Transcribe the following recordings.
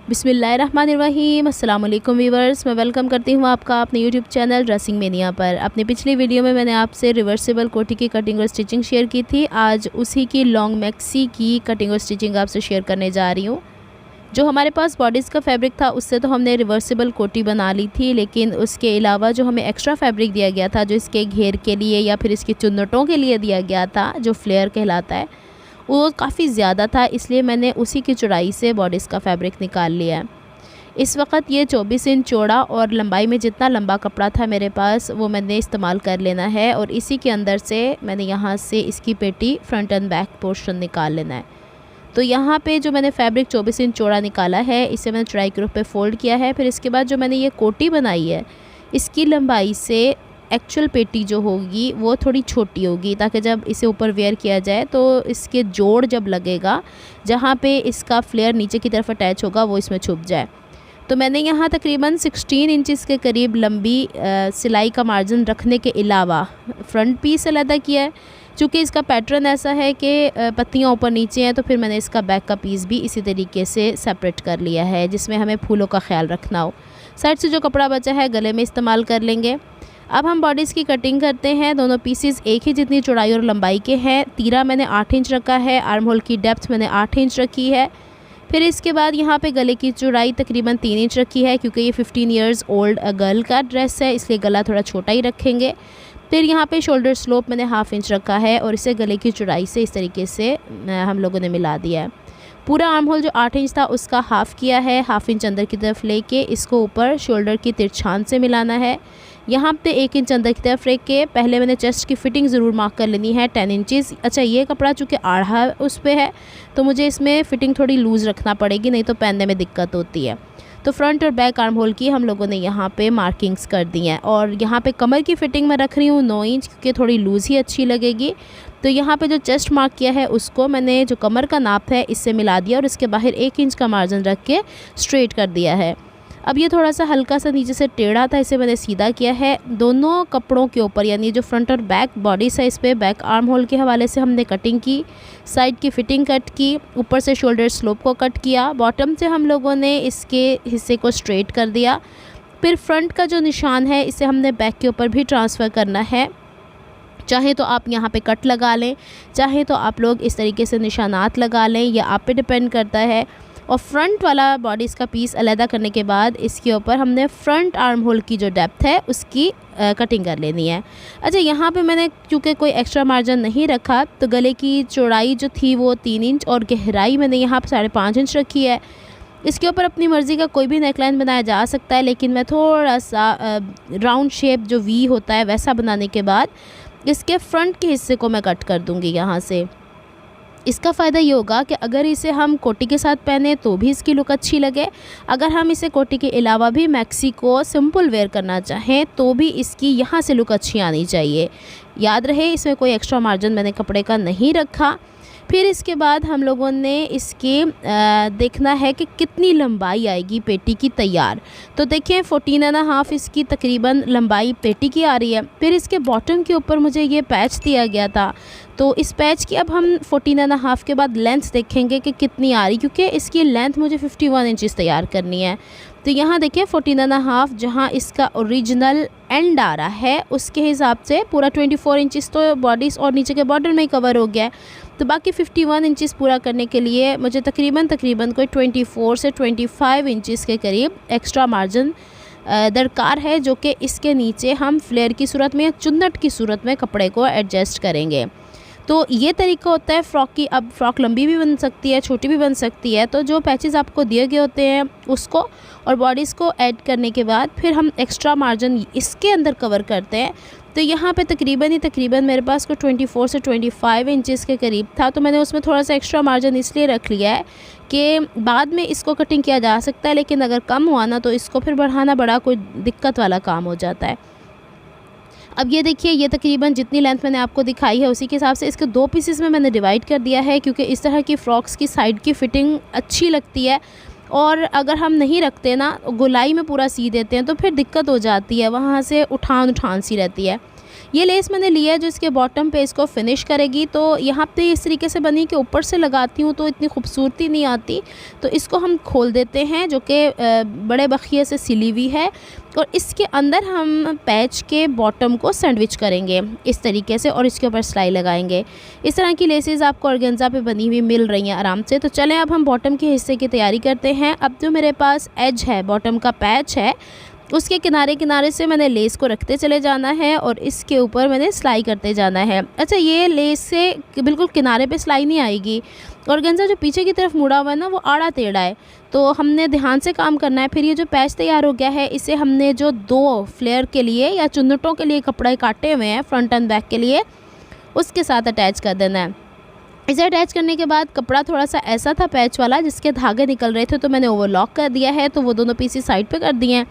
बिस्मिल्लाहिर्रहमानिर्रहीम। अस्सलाम वालेकुम वीवर्स, मैं वेलकम करती हूँ आपका अपने यूट्यूब चैनल ड्रेसिंग मेनिया पर। अपनी पिछली वीडियो में मैंने आपसे रिवर्सिबल कोटी की कटिंग और स्टिचिंग शेयर की थी। आज उसी की लॉन्ग मैक्सी की कटिंग और स्टिचिंग आपसे शेयर करने जा रही हूँ। जो हमारे पास बॉडीज़ का फैब्रिक था उससे तो हमने रिवर्सिबल कोटी बना ली थी, लेकिन उसके अलावा जो हमें एक्स्ट्रा फैब्रिक दिया गया था, जो इसके घेर के लिए या फिर इसकी चुन्नटों के लिए दिया गया था, जो फ्लेयर कहलाता है, वो काफ़ी ज़्यादा था। इसलिए मैंने उसी की चौड़ाई से बॉडीज़ का फैब्रिक निकाल लिया है। इस वक्त ये 24 इंच चौड़ा और लंबाई में जितना लंबा कपड़ा था मेरे पास वो मैंने इस्तेमाल कर लेना है, और इसी के अंदर से मैंने यहाँ से इसकी पेटी फ्रंट एंड बैक पोर्शन निकाल लेना है। तो यहाँ पे जो मैंने फैब्रिक 24 इंच चौड़ा निकाला है, इसे मैंने ट्राई ग्रुप पे फोल्ड किया है। फिर इसके बाद जो मैंने ये कोटी बनाई है, इसकी लंबाई से एक्चुअल पेटी जो होगी वो थोड़ी छोटी होगी, ताकि जब इसे ऊपर वेयर किया जाए तो इसके जोड़ जब लगेगा, जहाँ पे इसका फ्लेयर नीचे की तरफ अटैच होगा, वो इसमें छुप जाए। तो मैंने यहाँ तकरीबन 16 इंचज़ के करीब लंबी सिलाई का मार्जिन रखने के अलावा फ्रंट पीस अलग किया है। चूँकि इसका पैटर्न ऐसा है कि पत्तियाँ ऊपर नीचे हैं, तो फिर मैंने इसका बैक का पीस भी इसी तरीके से सेपरेट कर लिया है, जिसमें हमें फूलों का ख्याल रखना हो। साइड से जो कपड़ा बचा है गले में इस्तेमाल कर लेंगे। अब हम बॉडीज़ की कटिंग करते हैं। दोनों पीसेस एक ही जितनी चौड़ाई और लंबाई के हैं। तीरा मैंने 8 इंच रखा है, आर्म होल की डेप्थ मैंने 8 इंच रखी है। फिर इसके बाद यहाँ पे गले की चौड़ाई तकरीबन 3 इंच रखी है, क्योंकि ये 15 इयर्स ओल्ड गर्ल का ड्रेस है, इसलिए गला थोड़ा छोटा ही रखेंगे। फिर यहाँ पे शोल्डर स्लोप मैंने 1/2 इंच रखा है, और इसे गले की चौड़ाई से इस तरीके से हम लोगों ने मिला दिया है। पूरा आर्म होल जो 8 इंच था उसका हाफ़ किया है, 1/2 इंच अंदर की तरफ लेके इसको ऊपर शोल्डर की तिरछान से मिलाना है। यहाँ पे 1 इंच अंदर की तरफ रख के पहले मैंने चेस्ट की फ़िटिंग ज़रूर मार्क कर लेनी है 10 इंचज़। अच्छा, ये कपड़ा चूँकि आढ़ा उस पे है, तो मुझे इसमें फ़िटिंग थोड़ी लूज़ रखना पड़ेगी, नहीं तो पहनने में दिक्कत होती है। तो फ्रंट और बैक आर्म होल की हम लोगों ने यहाँ पे मार्किंग्स कर दी हैं, और यहाँ पे कमर की फ़िटिंग मैं रख रही हूँ 9 इंच, क्योंकि थोड़ी लूज़ ही अच्छी लगेगी। तो यहाँ पे जो चेस्ट मार्क किया है उसको मैंने जो कमर का नाप है इससे मिला दिया, और इसके बाहर 1 इंच का मार्जिन रख के स्ट्रेट कर दिया है। अब ये थोड़ा सा हल्का सा नीचे से टेढ़ा था, इसे मैंने सीधा किया है। दोनों कपड़ों के ऊपर, यानी जो फ्रंट और बैक बॉडी साइज़ पे बैक आर्म होल के हवाले से हमने कटिंग की, साइड की फ़िटिंग कट की, ऊपर से शोल्डर स्लोप को कट किया, बॉटम से हम लोगों ने इसके हिस्से को स्ट्रेट कर दिया। फिर फ्रंट का जो निशान है इसे हमने बैक के ऊपर भी ट्रांसफ़र करना है। चाहे तो आप यहाँ पे कट लगा लें, चाहे तो आप लोग इस तरीके से निशानात लगा लें, या आप पे डिपेंड करता है। और फ्रंट वाला बॉडीज़ का पीस अलहदा करने के बाद इसके ऊपर हमने फ्रंट आर्म होल की जो डेप्थ है उसकी कटिंग कर लेनी है। अच्छा, यहाँ पे मैंने क्योंकि कोई एक्स्ट्रा मार्जिन नहीं रखा, तो गले की चौड़ाई जो थी वो 3 इंच और गहराई मैंने यहाँ पे 5.5 इंच रखी है। इसके ऊपर अपनी मर्ज़ी का कोई भी नेकलाइन बनाया जा सकता है, लेकिन मैं थोड़ा सा राउंड शेप जो वी होता है वैसा बनाने के बाद इसके फ्रंट के हिस्से को मैं कट कर दूँगी यहाँ से। इसका फ़ायदा ये होगा कि अगर इसे हम कोटी के साथ पहने तो भी इसकी लुक अच्छी लगे, अगर हम इसे कोटी के अलावा भी मैक्सी को सिंपल वेयर करना चाहें तो भी इसकी यहाँ से लुक अच्छी आनी चाहिए। याद रहे, इसमें कोई एक्स्ट्रा मार्जिन मैंने कपड़े का नहीं रखा। फिर इसके बाद हम लोगों ने इसके देखना है कि कितनी लंबाई आएगी पेटी की तैयार। तो देखें 14.5 इसकी तकरीबन लंबाई पेटी की आ रही है। फिर इसके बॉटम के ऊपर मुझे ये पैच दिया गया था, तो इस पैच की अब हम 14.5 के बाद लेंथ देखेंगे कि कितनी आ रही, क्योंकि इसकी लेंथ मुझे 51 इंचज़ तैयार करनी है। तो यहाँ देखें 14.5 जहाँ इसका ओरिजिनल एंड आ रहा है उसके हिसाब से पूरा 24 इंचज़ तो बॉडीज़ और नीचे के बॉर्डर में ही कवर हो गया है। तो बाकी 51 इंचज़ पूरा करने के लिए मुझे तकरीबन कोई 24 से 25 इंचज़ के करीब एक्स्ट्रा मार्जिन दरकार है, जो कि इसके नीचे हम फ्लेयर की सूरत में या चुन्नट की सूरत में कपड़े को एडजस्ट करेंगे। तो ये तरीका होता है फ़्रॉक की। अब फ़्रॉक लंबी भी बन सकती है, छोटी भी बन सकती है। तो जो पैचेस आपको दिए गए होते हैं उसको और बॉडीज़ को ऐड करने के बाद फिर हम एक्स्ट्रा मार्जिन इसके अंदर कवर करते हैं। तो यहाँ पे तकरीबन मेरे पास को 24 से 25 इंचज़ के करीब था, तो मैंने उसमें थोड़ा सा एक्स्ट्रा मार्जिन इसलिए रख लिया है कि बाद में इसको कटिंग किया जा सकता है, लेकिन अगर कम हुआ ना तो इसको फिर बढ़ाना बड़ा कोई दिक्कत वाला काम हो जाता है। अब ये देखिए, ये तकरीबन जितनी लेंथ मैंने आपको दिखाई है उसी के हिसाब से इसके 2 पीसेस में मैंने डिवाइड कर दिया है, क्योंकि इस तरह की फ़्रॉक्स की साइड की फ़िटिंग अच्छी लगती है। और अगर हम नहीं रखते ना, गोलाई में पूरा सी देते हैं, तो फिर दिक्कत हो जाती है, वहाँ से उठान सी रहती है। ये लेस मैंने लिया है जो इसके बॉटम पे इसको फिनिश करेगी। तो यहाँ पे इस तरीके से बनी कि ऊपर से लगाती हूँ तो इतनी खूबसूरती नहीं आती, तो इसको हम खोल देते हैं जो कि बड़े बखिए से सिली हुई है, और इसके अंदर हम पैच के बॉटम को सैंडविच करेंगे इस तरीके से और इसके ऊपर सिलाई लगाएंगे। इस तरह की लेसेस आपको ऑर्गेन्जा पे बनी हुई मिल रही हैं आराम से। तो चलें अब हम बॉटम के हिस्से की तैयारी करते हैं। अब जो मेरे पास एज है, बॉटम का पैच है, उसके किनारे किनारे से मैंने लेस को रखते चले जाना है और इसके ऊपर मैंने सिलाई करते जाना है। अच्छा, ये लेस से बिल्कुल किनारे पे सिलाई नहीं आएगी। ऑर्गेन्जा जो पीछे की तरफ मुड़ा हुआ है ना, वो आड़ा टेढ़ा है, तो हमने ध्यान से काम करना है। फिर ये जो पैच तैयार हो गया है, इसे हमने जो 2 फ्लेयर के लिए या चुन्नटों के लिए कपड़े काटे हुए हैं फ्रंट एंड बैक के लिए, उसके साथ अटैच कर देना है। इसे अटैच करने के बाद कपड़ा थोड़ा सा ऐसा था पैच वाला जिसके धागे निकल रहे थे, तो मैंने ओवरलॉक कर दिया है, तो वो दोनों पीसेस साइड पे कर दिए हैं।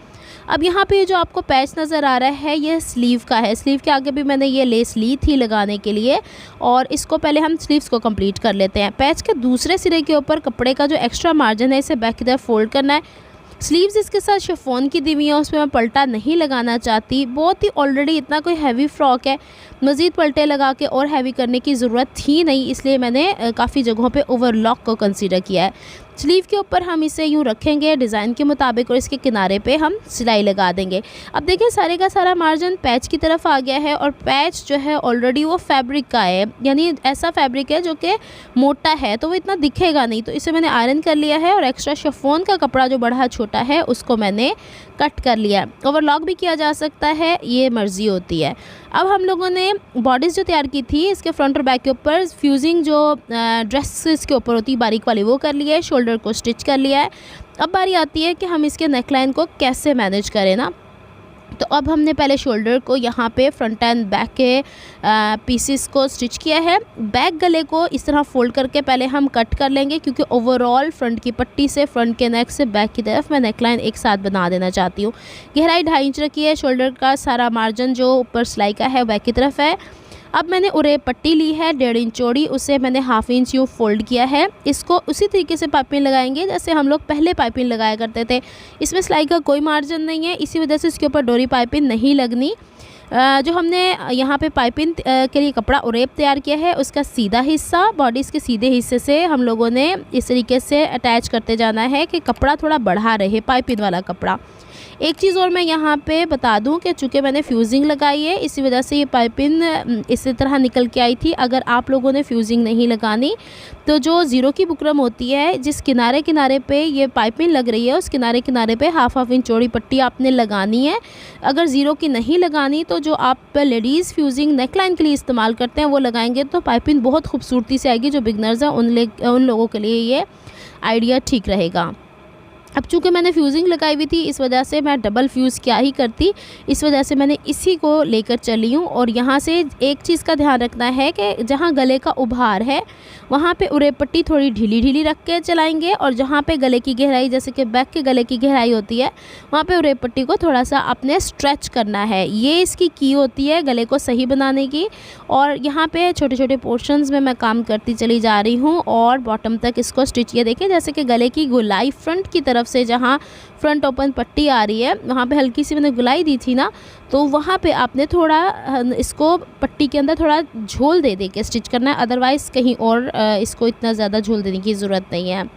अब यहाँ पे जो आपको पैच नज़र आ रहा है, ये स्लीव का है। स्लीव के आगे भी मैंने ये लेस ली थी लगाने के लिए, और इसको पहले हम स्लीव्स को कंप्लीट कर लेते हैं। पैच के दूसरे सिरे के ऊपर कपड़े का जो एक्स्ट्रा मार्जिन है, इसे बैक की तरफ फोल्ड करना है। स्लीव्स इसके साथ शिफॉन की दी हुई है, उसमें मैं पल्टा नहीं लगाना चाहती। बहुत ही ऑलरेडी इतना कोई हैवी फ्रॉक है, मज़ीद पल्टे लगा के और हैवी करने की ज़रूरत थी नहीं, इसलिए मैंने काफ़ी जगहों पे ओवरलॉक को कंसीडर किया है। स्लीव के ऊपर हम इसे यूँ रखेंगे डिज़ाइन के मुताबिक और इसके किनारे पे हम सिलाई लगा देंगे। अब देखिए सारे का सारा मार्जिन पैच की तरफ आ गया है, और पैच जो है ऑलरेडी वो फैब्रिक का है, यानी ऐसा फैब्रिक है जो कि मोटा है, तो वो इतना दिखेगा नहीं। तो इसे मैंने आयरन कर लिया है और एक्स्ट्रा शिफॉन का कपड़ा जो बड़ा छोटा है उसको मैंने कट कर लिया। ओवरलॉक भी किया जा सकता है, ये मर्ज़ी होती है। अब हम लोगों ने बॉडीज़ जो तैयार की थी, इसके फ्रंट और बैक के ऊपर फ्यूजिंग जो ड्रेस के ऊपर होती है बारीक वाली, वो कर लिया है। शोल्डर को स्टिच कर लिया है। अब बारी आती है कि हम इसके नेकलाइन को कैसे मैनेज करें ना। तो अब हमने पहले शोल्डर को यहाँ पे फ्रंट एंड बैक के पीसेस को स्टिच किया है। बैक गले को इस तरह फोल्ड करके पहले हम कट कर लेंगे, क्योंकि ओवरऑल फ्रंट की पट्टी से, फ्रंट के नेक से बैक की तरफ मैं नेकलाइन एक साथ बना देना चाहती हूँ। गहराई 2.5 इंच रखी है। शोल्डर का सारा मार्जिन जो ऊपर सिलाई का है बैक की तरफ है। अब मैंने उरे पट्टी ली है 1.5 इंच चौड़ी, उसे मैंने 1/2 इंच यूँ फोल्ड किया है। इसको उसी तरीके से पाइपिंग लगाएंगे जैसे हम लोग पहले पाइपिंग लगाया करते थे। इसमें सिलाई का कोई मार्जिन नहीं है, इसी वजह से इसके ऊपर डोरी पाइपिंग नहीं लगनी। जो हमने यहाँ पे पाइपिंग के लिए कपड़ा उरेप तैयार किया है, उसका सीधा हिस्सा बॉडीज़ के सीधे हिस्से से हम लोगों ने इस तरीके से अटैच करते जाना है कि कपड़ा थोड़ा बढ़ा रहे, पाइपिंग वाला कपड़ा। एक चीज़ और मैं यहाँ पे बता दूँ कि चूँकि मैंने फ्यूजिंग लगाई है, इसी वजह से ये पाइपिंग इसी तरह निकल के आई थी। अगर आप लोगों ने फ्यूजिंग नहीं लगानी तो जो ज़ीरो की बुकरम होती है, जिस किनारे किनारे पे ये पाइपिंग लग रही है, उस किनारे किनारे पे 1/2 इंच चौड़ी पट्टी आपने लगानी है। अगर ज़ीरो की नहीं लगानी तो जो आप लेडीज़ फ्यूजिंग नेकलाइन के लिए इस्तेमाल करते हैं वो लगाएंगे तो पाइपिंग बहुत खूबसूरती से आएगी। जो बिगनर्स हैं उन लोगों के लिए ये आइडिया ठीक रहेगा। अब चूँकि मैंने फ्यूजिंग लगाई हुई थी, इस वजह से मैं डबल फ्यूज़ क्या ही करती, इस वजह से मैंने इसी को लेकर चली हूँ। और यहाँ से एक चीज़ का ध्यान रखना है कि जहाँ गले का उभार है वहाँ पे उरे पट्टी थोड़ी ढीली ढीली रख के चलाएंगे, और जहाँ पे गले की गहराई, जैसे कि बैक के गले की गहराई होती है, वहाँ पे उरे पट्टी को थोड़ा सा आपने स्ट्रेच करना है। ये इसकी की होती है गले को सही बनाने की। और यहाँ पे छोटे छोटे पोर्शंस में मैं काम करती चली जा रही हूँ और बॉटम तक इसको स्टिच किया। देखिए जैसे कि गले की गोलाई फ्रंट की तरफ से जहाँ फ्रंट ओपन पट्टी आ रही है वहाँ पे हल्की सी मैंने गुलाई दी थी ना, तो वहाँ पे आपने थोड़ा इसको पट्टी के अंदर थोड़ा झोल दे के स्टिच करना है, अदरवाइज़ कहीं और इसको इतना ज़्यादा झोल देने की ज़रूरत नहीं है।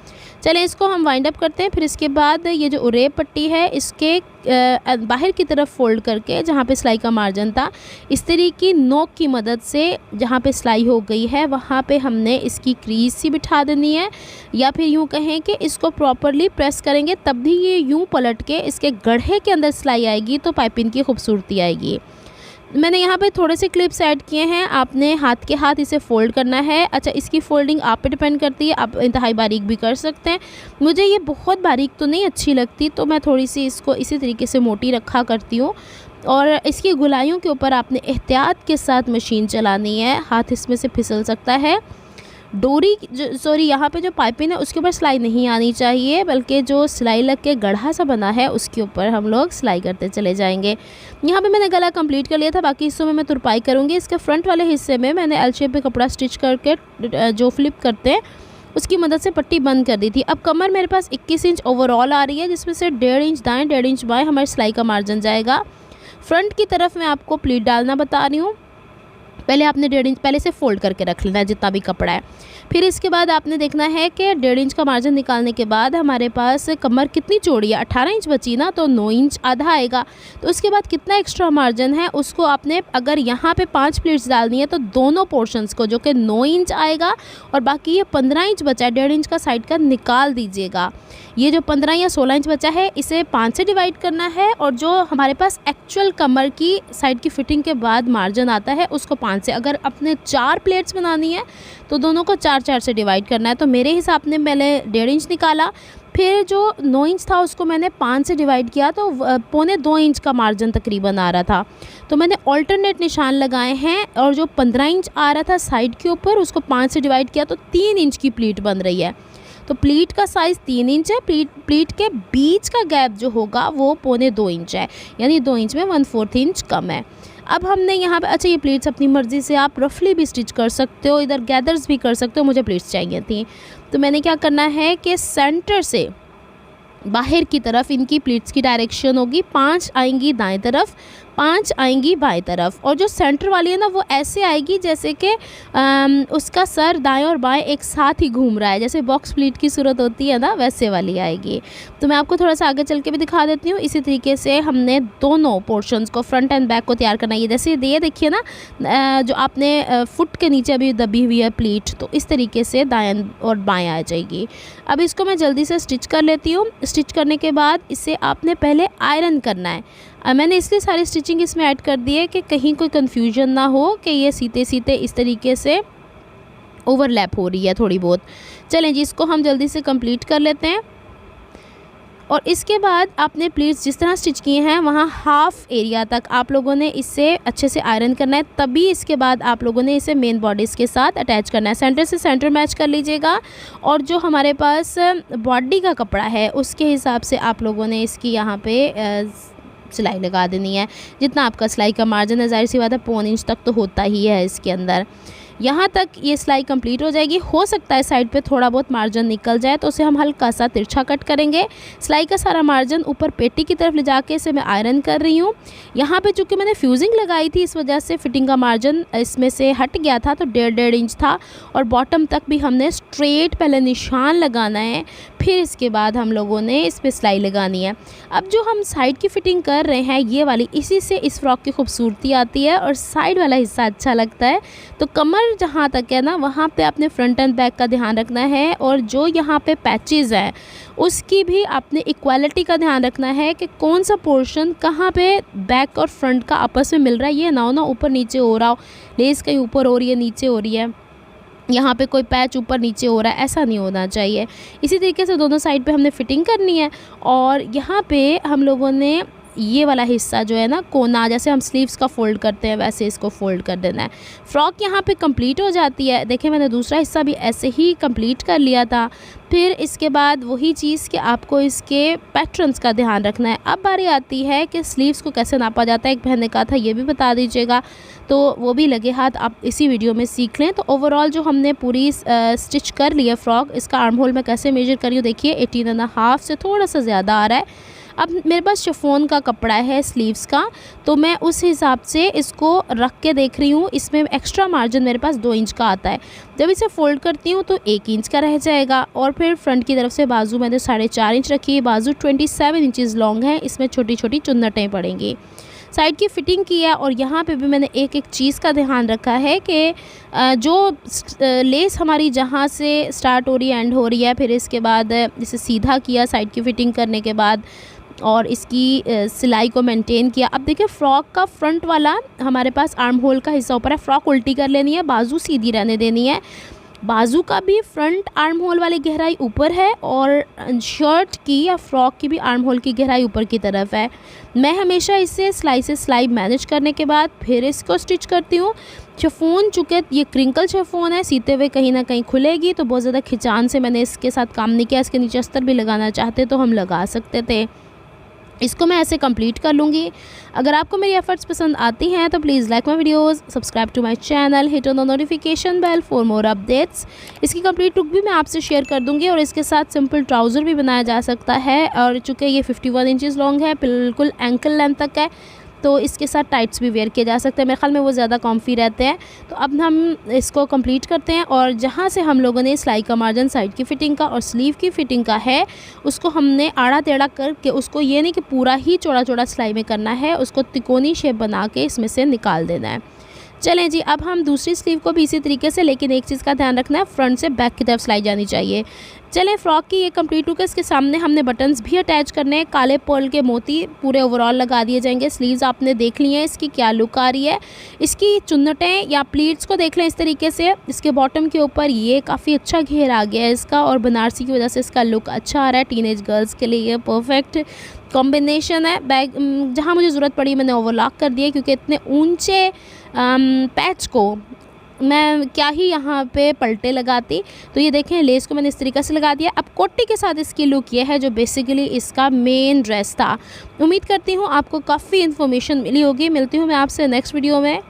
चलें इसको हम वाइंड अप करते हैं। फिर इसके बाद ये जो उरे पट्टी है इसके बाहर की तरफ फोल्ड करके जहाँ पे सिलाई का मार्जिन था, इस तरीके की नोक की मदद से जहाँ पे सिलाई हो गई है वहाँ पे हमने इसकी क्रीज सी बिठा देनी है, या फिर यूँ कहें कि इसको प्रॉपरली प्रेस करेंगे तब भी ये यूँ पलट के इसके गढ़े के अंदर सिलाई आएगी तो पाइपिंग की खूबसूरती आएगी। मैंने यहाँ पे थोड़े से क्लिप्स ऐड किए हैं, आपने हाथ के हाथ इसे फ़ोल्ड करना है। अच्छा, इसकी फ़ोल्डिंग आप पे डिपेंड करती है, आप इंतहाई बारीक भी कर सकते हैं। मुझे ये बहुत बारीक तो नहीं अच्छी लगती, तो मैं थोड़ी सी इसको इसी तरीके से मोटी रखा करती हूँ। और इसकी गुलाइयों के ऊपर आपने एहतियात के साथ मशीन चलानी है, हाथ इसमें से फिसल सकता है। डोरी यहाँ पे जो पाइपिंग है उसके ऊपर सिलाई नहीं आनी चाहिए, बल्कि जो सिलाई लग के गढ़ा सा बना है उसके ऊपर हम लोग सिलाई करते चले जाएंगे। यहाँ पे मैंने गला कंप्लीट कर लिया था, बाकी हिस्सों में मैं तुरपाई करूँगी। इसके फ्रंट वाले हिस्से में मैंने एल शेप में कपड़ा स्टिच करके जो फ्लिप करते हैं उसकी मदद से पट्टी बंद कर दी थी। अब कमर मेरे पास 21 इंच ओवरऑल आ रही है, जिसमें से 1.5 इंच दाएँ 1.5 इंच बाएँ हमारी सिलाई का मार्जिन जाएगा। फ्रंट की तरफ मैं आपको प्लीट डालना बता रही हूँ। पहले आपने 1.5 इंच पहले से फ़ोल्ड करके रख लेना है जितना भी कपड़ा है। फिर इसके बाद आपने देखना है कि 1.5 इंच का मार्जिन निकालने के बाद हमारे पास कमर कितनी चौड़ी है, 18 इंच बची ना, तो 9 इंच आधा आएगा। तो उसके बाद कितना एक्स्ट्रा मार्जिन है उसको आपने, अगर यहाँ पे 5 प्लीट्स डालनी है तो दोनों पोर्शंस को, जो कि 9 इंच आएगा और बाकी ये 15 इंच बचा है 1.5 इंच का साइड का, निकाल दीजिएगा। ये जो 15 या 16 इंच बचा है इसे 5 से डिवाइड करना है, और जो हमारे पास एक्चुअल कमर की साइड की फिटिंग के बाद मार्जिन आता है उसको 5 से, अगर अपने 4 प्लेट्स बनानी है तो दोनों को 4-4 से डिवाइड करना है। तो मेरे हिसाब ने पहले 1.5 इंच निकाला, फिर जो 9 इंच था उसको मैंने 5 से डिवाइड किया तो 1.25 इंच का मार्जिन तकरीबन आ रहा था। तो मैंने ऑल्टरनेट निशान लगाए हैं, और जो 15 इंच आ रहा था साइड के ऊपर उसको 5 से डिवाइड किया तो 3 इंच की प्लीट बन रही है। तो प्लीट का साइज़ 3 इंच है, प्लीट के बीच का गैप जो होगा वो 1.25 इंच है, यानी 2 इंच में 1/4 इंच कम है। अब हमने यहाँ पे, अच्छा ये प्लीट्स अपनी मर्ज़ी से आप रफली भी स्टिच कर सकते हो, इधर गैदर्स भी कर सकते हो, मुझे प्लीट्स चाहिए थी। तो मैंने क्या करना है कि सेंटर से बाहर की तरफ इनकी प्लीट्स की डायरेक्शन होगी, 5 आएंगी दाएं तरफ, 5 आएंगी बाएं तरफ, और जो सेंटर वाली है ना वो ऐसे आएगी जैसे कि उसका सर दाएं और बाएं एक साथ ही घूम रहा है, जैसे बॉक्स प्लीट की सूरत होती है ना, वैसे वाली आएगी। तो मैं आपको थोड़ा सा आगे चल के भी दिखा देती हूँ। इसी तरीके से हमने दोनों पोर्शंस को, फ्रंट एंड बैक को तैयार करना है। जैसे ये देखिए ना, जो आपने फुट के नीचे अभी दबी हुई है प्लीट, तो इस तरीके से दाएं और बाएं आ जाएगी। अब इसको मैं जल्दी से स्टिच कर लेती हूँ। स्टिच करने के बाद इसे आपने पहले आयरन करना है। मैंने इसलिए सारी स्टिचिंग इसमें ऐड कर दी है कि कहीं कोई कन्फ्यूजन ना हो कि ये सीते सीते इस तरीके से ओवरलैप हो रही है थोड़ी बहुत। चलें जी, इसको हम जल्दी से कंप्लीट कर लेते हैं। और इसके बाद आपने प्लीट्स जिस तरह स्टिच किए हैं वहाँ हाफ़ एरिया तक आप लोगों ने इससे अच्छे से आयरन करना है, तभी इसके बाद आप लोगों ने इसे मेन बॉडीज़ के साथ अटैच करना है। सेंटर से सेंटर मैच कर लीजिएगा, और जो हमारे पास बॉडी का कपड़ा है उसके हिसाब से आप लोगों ने इसकी यहाँ पे सिलाई लगा देनी है। जितना आपका सिलाई का मार्जिन है, ज़ाहिर सी बात है 1.25 इंच तक तो होता ही है इसके अंदर। यहाँ तक ये सिलाई कंप्लीट हो जाएगी। हो सकता है साइड पे थोड़ा बहुत मार्जिन निकल जाए तो उसे हम हल्का सा तिरछा कट करेंगे। सिलाई का सारा मार्जिन ऊपर पेटी की तरफ ले जाके इसे मैं आयरन कर रही हूँ। यहाँ पे चूँकि मैंने फ्यूजिंग लगाई थी इस वजह से फिटिंग का मार्जिन इसमें से हट गया था, तो 1.5 इंच था, और बॉटम तक भी हमने स्ट्रेट पहले निशान लगाना है, फिर इसके बाद हम लोगों ने इस पर सिलाई लगानी है। अब जो हम साइड की फ़िटिंग कर रहे हैं ये वाली, इसी से इस फ्रॉक की खूबसूरती आती है और साइड वाला हिस्सा अच्छा लगता है। तो कमर जहाँ तक है ना वहाँ पे आपने फ्रंट एंड बैक का ध्यान रखना है, और जो यहाँ पे पैचेस हैं उसकी भी आपने इक्वालिटी का ध्यान रखना है कि कौन सा पोर्शन कहाँ पे बैक और फ्रंट का आपस में मिल रहा है। ये ना हो ना ऊपर नीचे हो रहा हो, लेस कहीं ऊपर हो रही है नीचे हो रही है, यहाँ पे कोई पैच ऊपर नीचे हो रहा है, ऐसा नहीं होना चाहिए। इसी तरीके से दोनों साइड पे हमने फ़िटिंग करनी है। और यहाँ पे हम लोगों ने ये वाला हिस्सा जो है ना कोना, जैसे हम स्लीव्स का फ़ोल्ड करते हैं वैसे इसको फ़ोल्ड कर देना है। फ्रॉक यहाँ पे कंप्लीट हो जाती है। देखिए मैंने दूसरा हिस्सा भी ऐसे ही कंप्लीट कर लिया था। फिर इसके बाद वही चीज़ कि आपको इसके पैटर्न्स का ध्यान रखना है। अब बारी आती है कि स्लीव्स को कैसे नापा जाता है। एक बहन ने कहा था ये भी बता दीजिएगा, तो वो भी लगे हाथ आप इसी वीडियो में सीख लें। तो ओवरऑल जो हमने पूरी स्टिच कर ली है फ्रॉक, इसका आर्म होल मैं कैसे मेजर करी हूँ देखिए, 18.5 से थोड़ा सा ज़्यादा आ रहा है। अब मेरे पास शिफॉन का कपड़ा है स्लीव्स का, तो मैं उस हिसाब से इसको रख के देख रही हूँ। इसमें एक्स्ट्रा मार्जिन मेरे पास 2 इंच का आता है। जब इसे फ़ोल्ड करती हूँ तो 1 इंच का रह जाएगा। और फिर फ्रंट की तरफ से बाजू मैंने 4.5 इंच रखी है। बाजू 27 इंचज़ लॉन्ग है, इसमें छोटी छोटी चुन्नटें पड़ेंगी। साइड की फ़िटिंग की है, और यहाँ पे भी मैंने एक एक चीज़ का ध्यान रखा है कि जो लेस हमारी जहाँ से स्टार्ट हो रही है एंड हो रही है, फिर इसके बाद इसे सीधा किया साइड की फ़िटिंग करने के बाद, और इसकी सिलाई को मेंटेन किया। अब देखिए फ्रॉक का फ्रंट वाला हमारे पास आर्म होल का हिस्सा ऊपर है, फ्रॉक उल्टी कर लेनी है, बाजू सीधी रहने देनी है। बाजू का भी फ्रंट आर्म होल वाली गहराई ऊपर है, और शर्ट की या फ्रॉक की भी आर्म होल की गहराई ऊपर की तरफ है। मैं हमेशा इसे सिलाई से सिलाई मैनेज करने के बाद फिर इसको स्टिच करती हूँ। शिफॉन चूँकि ये क्रिंकल शिफॉन है, सीते हुए कहीं ना कहीं खुलेगी, तो बहुत ज़्यादा खिंचान से मैंने इसके साथ काम नहीं किया। इसके नीचे अस्तर भी लगाना चाहते तो हम लगा सकते थे। इसको मैं ऐसे कंप्लीट कर लूँगी। अगर आपको मेरी एफर्ट्स पसंद आती हैं तो please like my videos, subscribe to my channel, hit on the notification bell for more updates. इसकी कंप्लीट लुक भी मैं आपसे शेयर कर दूँगी, और इसके साथ सिंपल ट्राउज़र भी बनाया जा सकता है। और चूँकि ये 51 इंचज़ लॉन्ग है, बिल्कुल एंकल लेंथ तक है, तो इसके साथ टाइट्स भी वेयर किए जा सकते हैं, मेरे ख्याल में वो ज़्यादा कॉम्फी रहते हैं। तो अब हम इसको कंप्लीट करते हैं, और जहाँ से हम लोगों ने सिलाई का मार्जिन साइड की फ़िटिंग का और स्लीव की फ़िटिंग का है, उसको हमने आड़ा टेढ़ा करके, उसको ये नहीं कि पूरा ही चौड़ा चौड़ा सिलाई में करना है, उसको तिकोनी शेप बना के इसमें से निकाल देना है। चलें जी, अब हम दूसरी स्लीव को भी इसी तरीके से, लेकिन एक चीज़ का ध्यान रखना है, फ्रंट से बैक की तरफ सिलाई जानी चाहिए। चलें, फ्रॉक की ये कंप्लीट हो गई। इसके सामने हमने बटन्स भी अटैच करने हैं, काले पर्ल के मोती पूरे ओवरऑल लगा दिए जाएंगे। स्लीव्स आपने देख ली हैं, इसकी क्या लुक आ रही है। इसकी चुन्नटें या प्लीट्स को देख लें इस तरीके से, इसके बॉटम के ऊपर ये काफ़ी अच्छा घेर आ गया है इसका, और बनारसी की वजह से इसका लुक अच्छा आ रहा है। टीनेज गर्ल्स के लिए ये परफेक्ट कॉम्बिनेशन है। बैग जहाँ मुझे ज़रूरत पड़ी मैंने ओवरलॉक कर दिया, क्योंकि इतने ऊंचे पैच को मैं क्या ही यहाँ पे पलटे लगाती। तो ये देखें, लेस को मैंने इस तरीके से लगा दिया। अब कोटी के साथ इसकी लुक ये है, जो बेसिकली इसका मेन ड्रेस था। उम्मीद करती हूँ आपको काफ़ी इन्फॉर्मेशन मिली होगी। मिलती हूँ मैं आपसे नेक्स्ट वीडियो में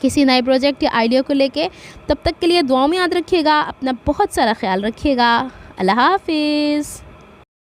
किसी नए प्रोजेक्ट या आइडिया को लेके। तब तक के लिए दुआओं में याद रखिएगा, अपना बहुत सारा ख्याल रखिएगा। अल्लाह हाफिज़।